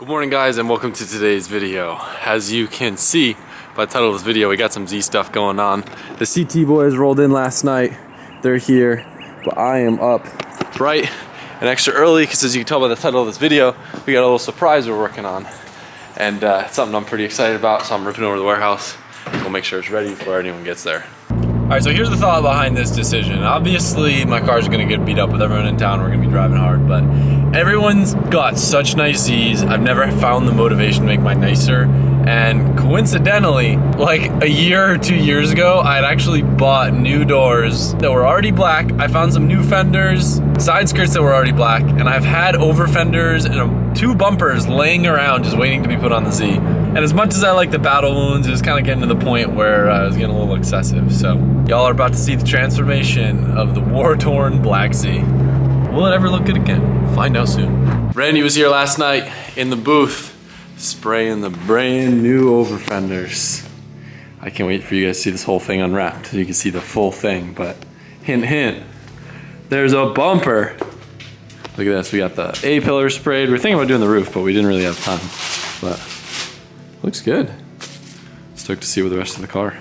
Good morning guys and welcome to today's video. As you can see by the title of this video, we got some Z stuff going on. The CT boys rolled in last night. They're here, but I am up bright and extra early because as you can tell by the title of this video, we got a little surprise we're working on. And it's something I'm pretty excited about, so I'm ripping over the warehouse. We'll make sure it's ready before anyone gets there. Alright, so here's the thought behind this decision. Obviously, my car's gonna get beat up with everyone in town. We're gonna be driving hard, but everyone's got such nice Z's. I've never found the motivation to make mine nicer. And coincidentally, like a year or 2 years ago, I had actually bought new doors that were already black. I found some new fenders, side skirts that were already black, and I've had over fenders and 2 bumpers laying around just waiting to be put on the Z. And as much as I like the battle wounds, it was kind of getting to the point where I was getting a little excessive. So y'all are about to see the transformation of the war-torn Black Z. Will it ever look good again? Find out soon. Randy was here last night in the booth, spraying the brand new over fenders. I can't wait for you guys to see this whole thing unwrapped so you can see the full thing, but hint, hint, there's a bumper. Look at this, we got the A-pillar sprayed. We were thinking about doing the roof, but we didn't really have time. But looks good. Stoked to see with the rest of the car.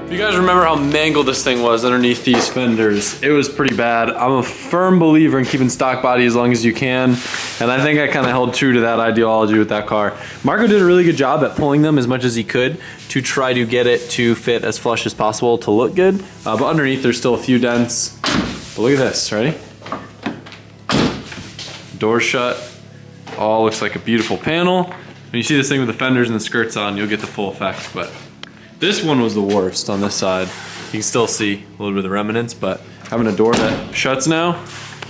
If you guys remember how mangled this thing was underneath these fenders, it was pretty bad. I'm a firm believer in keeping stock body as long as you can, and I think I kind of held true to that ideology with that car. Marco did a really good job at pulling them as much as he could to try to get it to fit as flush as possible to look good, but underneath there's still a few dents. But look at this, ready? Door shut, all looks like a beautiful panel. When you see this thing with the fenders and the skirts on, you'll get the full effect, but this one was the worst on this side. You can still see a little bit of the remnants, but having a door that shuts now,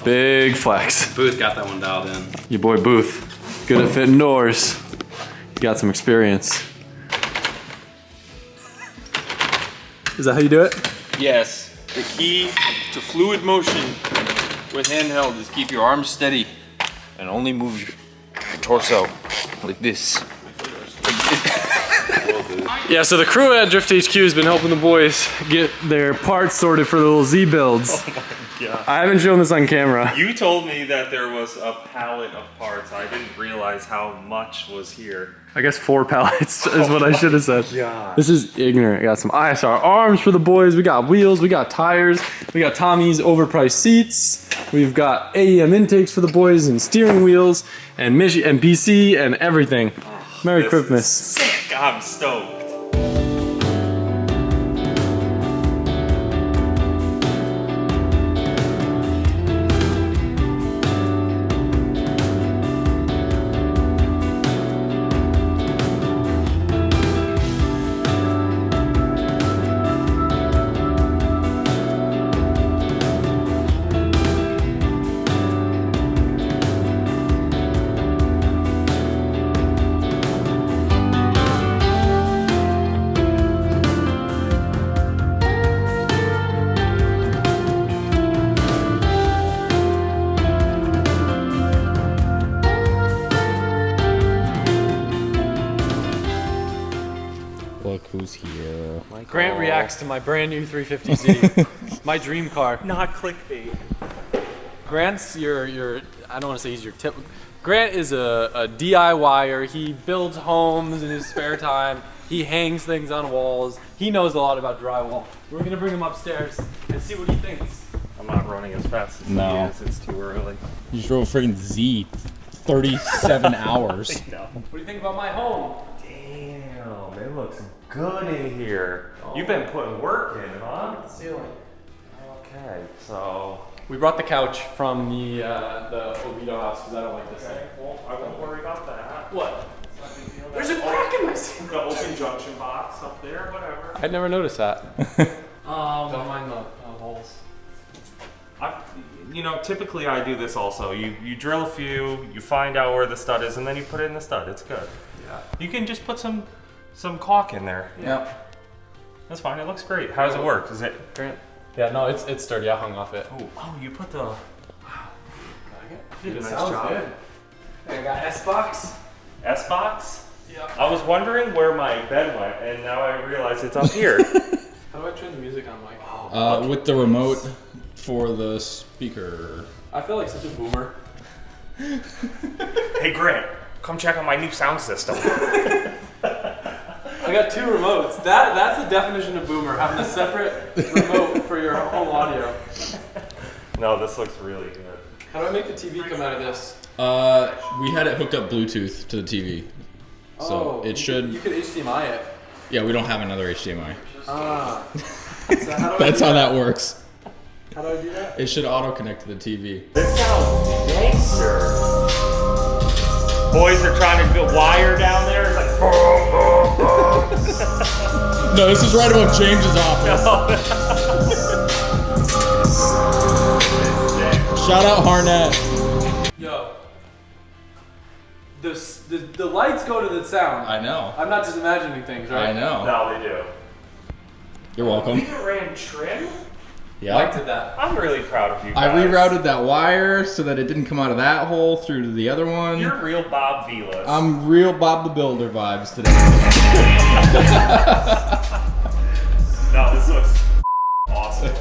big flex. Booth got that one dialed in. Your boy Booth, good at fitting doors. You got some experience. Is that how you do it? Yes. The key to fluid motion with handheld is keep your arms steady and only move your torso like this. Yeah, so the crew at Drift HQ has been helping the boys get their parts sorted for the little Z builds. Oh my god. I haven't shown this on camera. You told me that there was a pallet of parts. I didn't realize how much was here. I guess 4 pallets is what I should have said. God. This is ignorant. We got some ISR arms for the boys. We got wheels. We got tires. We got Tommy's overpriced seats. We've got AEM intakes for the boys and steering wheels and PC and everything. Merry Christmas. Sick. I'm stoked. Look who's here. Grant reacts to my brand new 350Z, my dream car. Not clickbait. Grant's your I don't want to say he's your tip. Grant is a DIYer. He builds homes in his spare time. He hangs things on walls. He knows a lot about drywall. We're gonna bring him upstairs and see what he thinks. I'm not running as fast as he is. It's too early. You just drove a freaking Z 37 hours. No. What do you think about my home? Damn, it looks good in here. You've been putting work in, huh? Look at the ceiling. Okay, so. We brought the couch from the Oviedo house because I don't like this thing. Well, I won't worry about that. What? There's a crack in my ceiling. The open junction box up there, whatever. I'd never noticed that. Don't mind the holes. You know, typically I do this also. You drill a few, you find out where the stud is, and then you put it in the stud. It's good. Yeah. You can just put some caulk in there. Yeah. That's fine. It looks great. How does it work? Is it? Grant? Yeah, no, it's sturdy. I hung off it. Oh, you put the. Wow. You did a nice sounds job. good. I got S-Box. S-Box? I was wondering where my bed went, and now I realize it's up here. How do I turn the music on, Mike? With the remote for the speaker. I feel like such a boomer. Hey Grant, come check out my new sound system. I got 2 remotes. That's the definition of boomer, having a separate remote for your home audio. No, this looks really good. How do I make the TV come out of this? We had it hooked up Bluetooth to the TV. So it should. You could HDMI it. Yeah, we don't have another HDMI. Ah. So how do That's I do how that works. How do I do that? It should auto connect to the TV. This sounds gangster. Boys are trying to get wire down there. It's like. No, this is right above James's office. Shout out Harnett. Yo. The lights go to the sound. I know. I'm not just imagining things, right? I know. No, they do. You're welcome. You ran trim? Yeah. Mike did that. I'm really proud of you I guys. rerouted that wire so that it didn't come out of that hole through to the other one. You're real Bob Vilas. I'm real Bob the Builder vibes today. No, this looks awesome.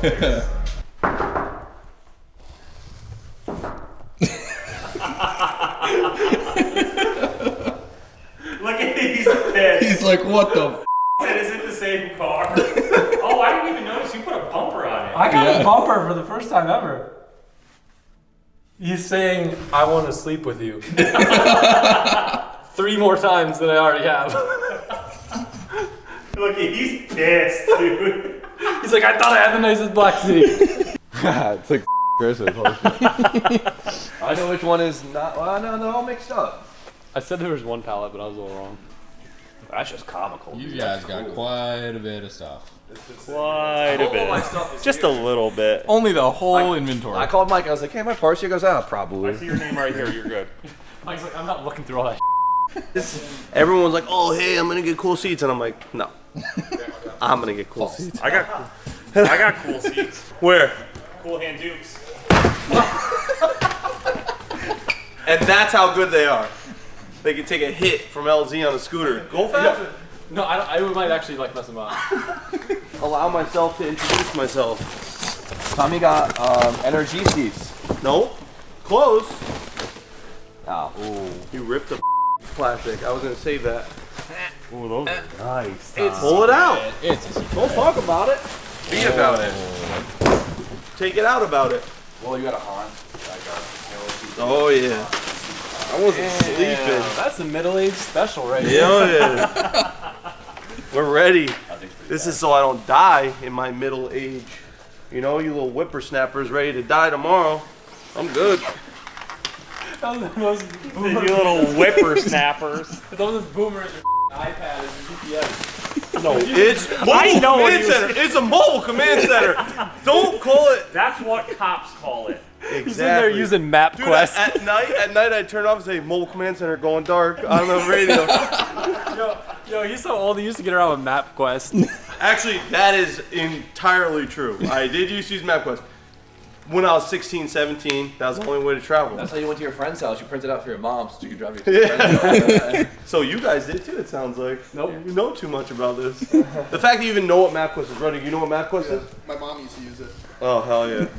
Look at these pits. He's like, what the f? Is it the same car? Oh, I didn't even notice you put a bumper on it. I got a bumper for the first time ever. He's saying, I want to sleep with you. 3 more times than I already have. Look, he's pissed, dude. He's like, I thought I had the nicest black seat. It's like Chris's. I know which one is not. Well, no, they're all mixed up. I said there was 1 pallet, but I was a little wrong. That's just comical. You guys got quite a bit of stuff. Quite a bit. Just a little bit. Only the whole inventory. I called Mike. I was like, "Hey, my parts here." He goes, "Ah, probably." I see your name right here. You're good. Mike's like, I'm not looking through all that. Everyone's like, "Oh, hey, I'm gonna get cool seats," and I'm like, "No, I'm gonna get cool seats." I got cool seats. Where? Cool hand dukes. And that's how good they are. They can take a hit from LZ on a scooter. Go fast. No, I might actually like mess him up. Allow myself to introduce myself. Tommy got NRG seats. No, close. Oh, ooh, you ripped the plastic. I was gonna save that. Ooh, those are nice. Pull it out. It's Don't talk about it. Be about it. Take it out about it. Well, you got a Han. Oh yeah. I wasn't sleeping. That's the middle-aged special right here. Yeah, yeah. We're ready. This is so I don't die in my middle age. You know, you little whippersnappers ready to die tomorrow. I'm good. That was the most You little whippersnappers. It's all this boomer and iPad and GPS. No, it's I mobile know what command he was- center. It's a mobile command center. Don't call it. That's what cops call it. Exactly. He's in there using MapQuest. Dude, at night I turn off and say mobile command center going dark on the radio. Yo, he's so old he used to get around with MapQuest. Actually, that is entirely true. I did used to use MapQuest. When I was 16, 17, that was the only way to travel. That's how you went to your friend's house. You printed out for your mom so you could drive you to your friend's house. So you guys did too, it sounds like. Nope. You know too much about this. The fact that you even know what MapQuest is running, you know what MapQuest is? My mom used to use it. Oh, hell yeah.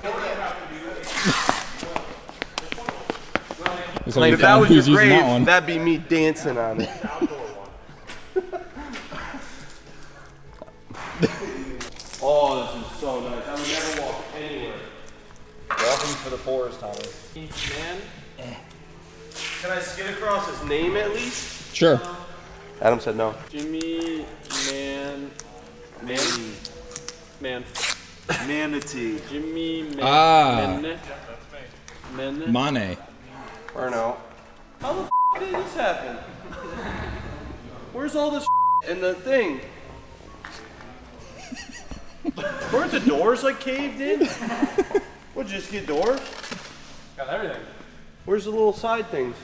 It's like If that was your who's using that grave, one. that'd be me dancing on it. Oh, this is so nice. I would never walk anywhere. Walking for the poorest, Tommy. Man. Can I skid across his name at least? Sure. Adam said no. Jimmy, man. Manatee. Jimmy, man. Ah. Men. Mane. Burnout. How the did this happen? Where's all this in the thing? Weren't the doors like caved in? What, just get doors? Got everything. Where's the little side things?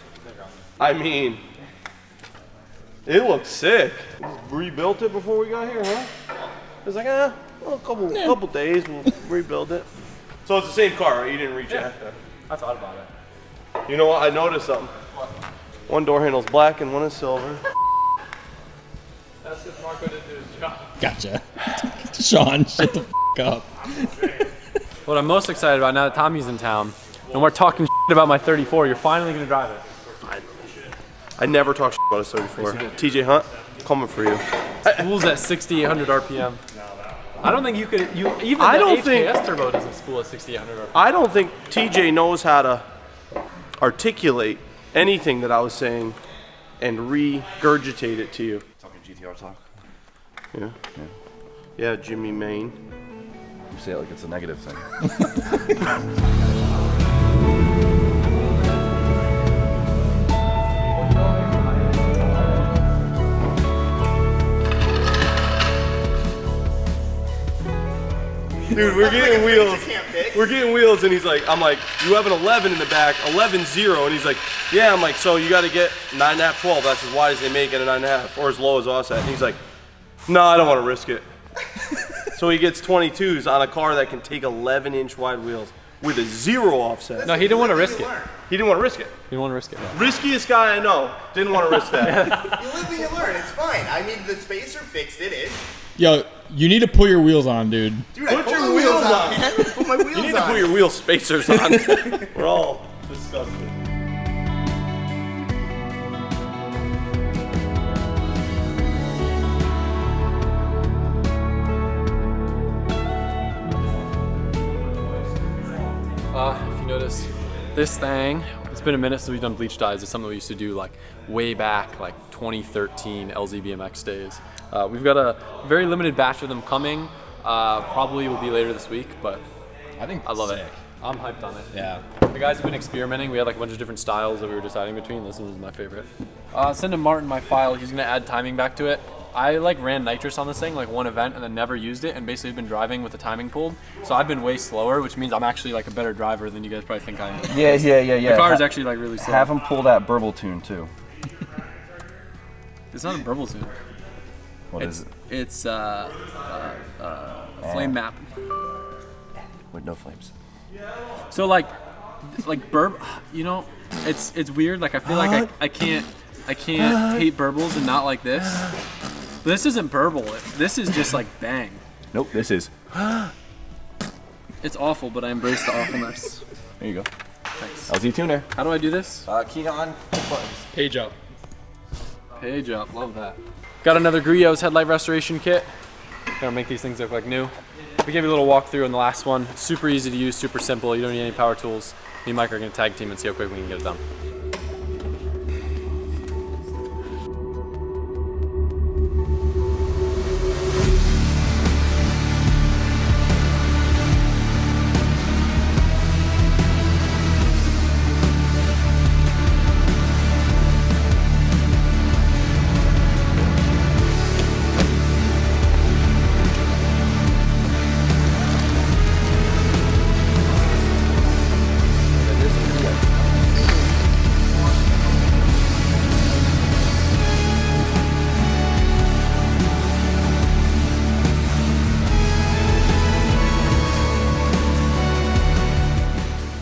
I mean, it looks sick. We just rebuilt it before we got here, huh? It was like, well, a couple days, we'll rebuild it. So it's the same car, right? You didn't reach it. I thought about it. You know what? I noticed something. One door handle's black and one is silver. That's because Marco didn't do his job. Gotcha. Sean, shut the up. What I'm most excited about now that Tommy's in town, and we're talking about my 34, you're finally gonna drive it. I never talk about a 34. TJ Hunt, coming for you. Spool's at 6,800 RPM. I don't think you could. Even I the don't think- HKS turbo doesn't spool at 6,800 RPM. I don't think TJ knows how to articulate anything that I was saying and regurgitate it to you. Talking GTR talk. Yeah. Yeah, Jimmy Maine. You say it like it's a negative thing. Dude, we're getting wheels. We're getting wheels, and he's like, I'm like, you have an 11 in the back, 11-0, and he's like, yeah. I'm like, so you got to get 9.5, 12. That's as wide as they make it, a 9.5, or as low as offset. And he's like, no, I don't want to risk it. So he gets 22s on a car that can take 11-inch wide wheels with a 0 offset. No, he didn't want to risk it. He didn't want to risk it. He didn't want to risk it. Riskiest guy I know didn't want to risk that. You live and you learn. It's fine. I mean, the spacer fixed it. Yo, you need to put your wheels on, dude. Dude, I Put put your my wheels wheels on. on, man. Put my wheels You need to on. put your wheel spacers on. We're all disgusted. If you notice, this thing, it's been a minute since we've done bleach dyes. It's something we used to do like way back, like 2013 LZBMX days. We've got a very limited batch of them coming. Probably will be later this week, but I think I love it. I'm hyped on it. Yeah. The guys have been experimenting. We had like a bunch of different styles that we were deciding between. This one was my favorite. Send him Martin my file. He's gonna add timing back to it. I like ran nitrous on this thing, like one event, and then never used it, and basically been driving with the timing pulled. So I've been way slower, which means I'm actually like a better driver than you guys probably think I am. Yeah. The car is actually like really slow. Have him pull that burble tune too. It's not a burble tune. What is it? It's flame map. With no flames. So like you know, it's weird. Like I feel like I can't hate burbles and not like this. But this isn't burble. This is just like bang. Nope. This is. It's awful, but I embrace the awfulness. There you go. Thanks. LZ tuner. How do I do this? Key on. Buttons. Page up. Page up. Love that. Got another Griot's headlight restoration kit. Gonna make these things look like new. We gave you a little walkthrough on the last one. Super easy to use, super simple. You don't need any power tools. Me and Mike are gonna tag team and see how quick we can get it done.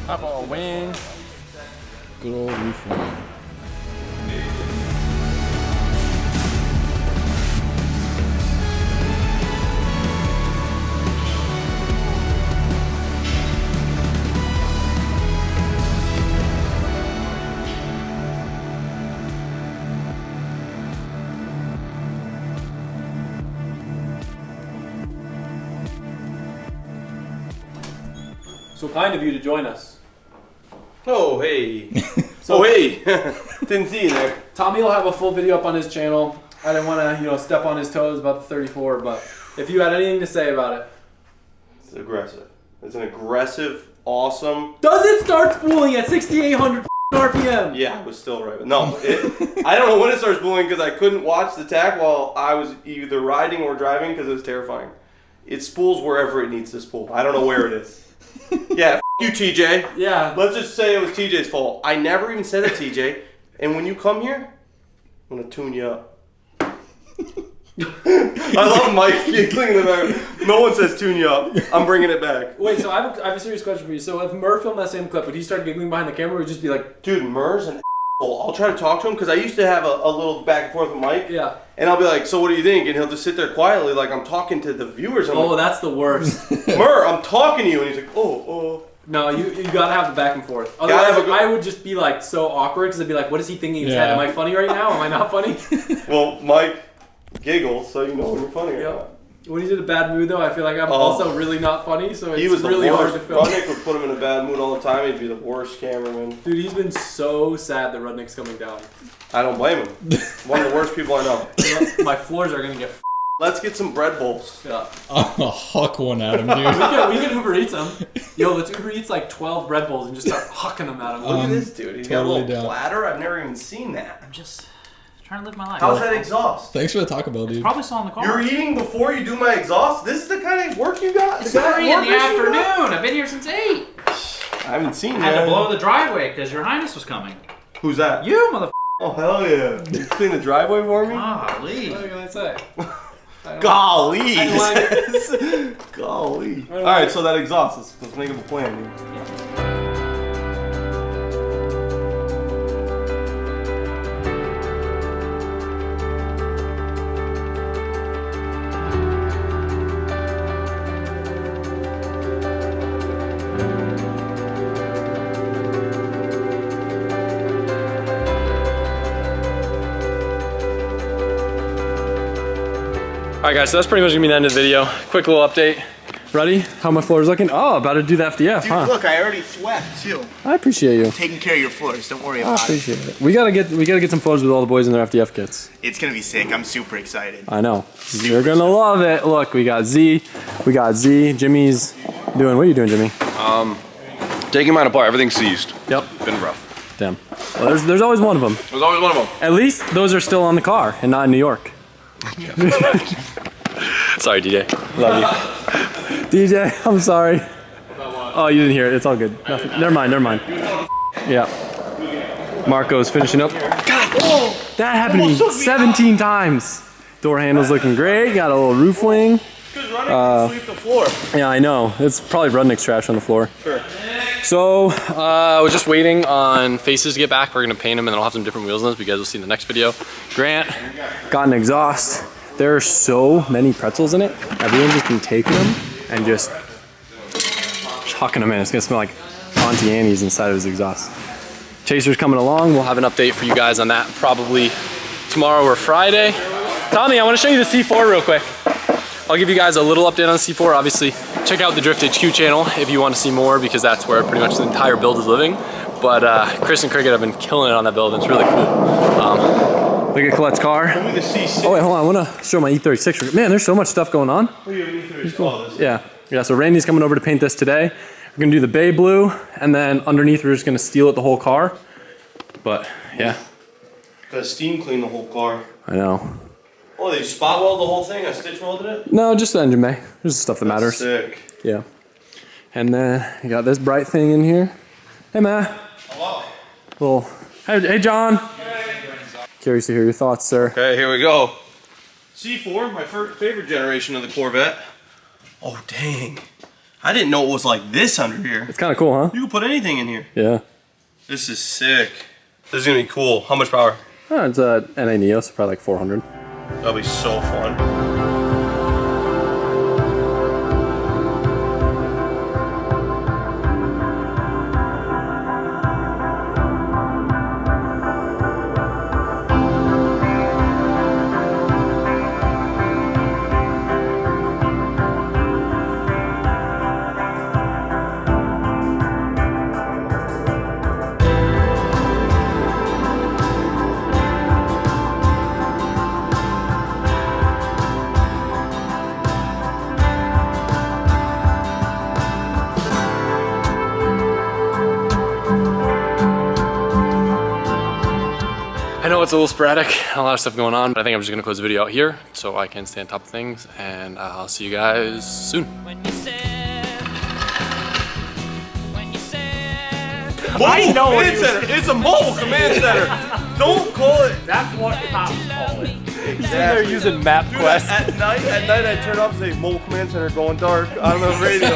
Top of our wing. Good old roof line. So kind of you to join us. Oh, hey. Oh, hey. Didn't see you there. Tommy will have a full video up on his channel. I didn't want to, step on his toes about the 34, but if you had anything to say about it. It's aggressive. It's an aggressive, awesome. Does it start spooling at 6,800 RPM? Yeah, I was still right. No, I don't know when it starts spooling because I couldn't watch the tack while I was either riding or driving because it was terrifying. It spools wherever it needs to spool. I don't know where it is. Yeah, you, TJ. Yeah. Let's just say it was TJ's fault. I never even said it, TJ. And when you come here, I'm going to tune you up. I love Mike giggling in the back. No one says tune you up. I'm bringing it back. Wait, so I have a serious question for you. So if Murr filmed that same clip, would he start giggling behind the camera or would he just be like, Dude, Murr's an I'll try to talk to him because I used to have a little back and forth with Mike. Yeah. And I'll be like, so what do you think? And he'll just sit there quietly like I'm talking to the viewers. I'm Oh, like, that's the worst. Mur, I'm talking to you. And he's like, oh. No, you gotta have the back and forth. Otherwise, have a good- I would just be like so awkward because I'd be like, what is he thinking in his head? Am I funny right now? Am I not funny? Well, Mike giggles, so you know when you're funny or Yep. not. When he's in a bad mood though, I feel like I'm also really not funny, so He it's was the really hard worst. to film. Rudnick would put him in a bad mood all the time. He'd be the worst cameraman. Dude, he's been so sad that Rudnick's coming down. I don't blame him. One of the worst people I know. My floors are gonna get Let's get some bread bowls. yeah. I'll huck one at him, dude. We can Uber Eats them. Yo, let's Uber Eats like 12 Red Bulls and just start hucking them at him. Look at this dude. He's got a totally little down. platter. I've never even seen that. I'm just trying to live my life. How's that exhaust? Thanks for the Taco Bell, dude. Probably saw in the car. You're eating before you do my exhaust? This is the kind of work you got? It's The kind of 3 in work the you got? afternoon. I've been here since 8. I haven't seen I had that. to blow the driveway because your highness was coming. Who's that? You, mother. Oh, hell yeah. You clean the driveway for me? Golly. What can I say? Golly. I don't like Golly. Alright, so that exhaust. Let's make him a plan, dude. Alright guys, so that's pretty much gonna be the end of the video. Quick little update. Ready? How my floor is looking? Oh, about to do the FDF, Dude, huh? look, I already swept too. I appreciate you. Taking care of your floors. Don't worry I about it. appreciate it. We gotta get some photos with all the boys in their FDF kits. It's gonna be sick. I'm super excited. I know. You're gonna love it. Look, we got Z. Jimmy's doing. What are you doing, Jimmy? Taking mine apart, everything's seized. Yep. Been rough. Damn. Well, there's always one of them. There's always one of them. At least those are still on the car and not in New York. Sorry, DJ. Love you. DJ, I'm sorry. Oh, you didn't hear it. It's all good. Nothing. Never mind. Yeah. Marco's finishing up. God, that happened to me 17 times. Door handle's looking great. Got a little roof wing. Because Rudnick can sweep the floor. Yeah, I know. It's probably Rudnick's trash on the floor. Sure. So, we're just waiting on faces to get back. We're gonna paint them and then I'll have some different wheels on this. You guys will see in the next video. Grant got an exhaust. There are so many pretzels in it. Everyone's just been taking them and just hucking them in. It's gonna smell like Auntie Annie's inside of his exhaust. Chaser's coming along. We'll have an update for you guys on that probably tomorrow or Friday. Tommy, I wanna show you the C4 real quick. I'll give you guys a little update on C4. Obviously, check out the Drift HQ channel if you want to see more because that's where pretty much the entire build is living. But Chris and Cricket have been killing it on that build and it's really cool. Look at Colette's car. Look at the C6. Oh wait, hold on, I wanna show my E36. Man, there's so much stuff going on. Yeah, so Randy's coming over to paint this today. We're gonna do the bay blue, and then underneath we're just gonna steel it the whole car. But yeah, Gotta steam clean the whole car. I know. Oh, they spot weld the whole thing? I stitch welded it? No, just the engine bay. There's the stuff that matters. Sick. Yeah. And then you got this bright thing in here. Hey, Matt. Hello. Well, hey, John. Curious to hear your thoughts, sir. Okay, here we go. C4, my favorite generation of the Corvette. Oh, dang. I didn't know it was like this under here. It's kind of cool, huh? You can put anything in here. Yeah. This is sick. This is gonna be cool. How much power? Oh, it's a NA Neo, so probably like 400. That'll be so fun. I know it's a little sporadic, a lot of stuff going on, but I think I'm just gonna close the video out here so I can stay on top of things, and I'll see you guys soon. I know command center. It's a mobile command center. Don't call it. That's what cops call it. They're using MapQuest. At night I turn off and say mobile command center going dark on the radio.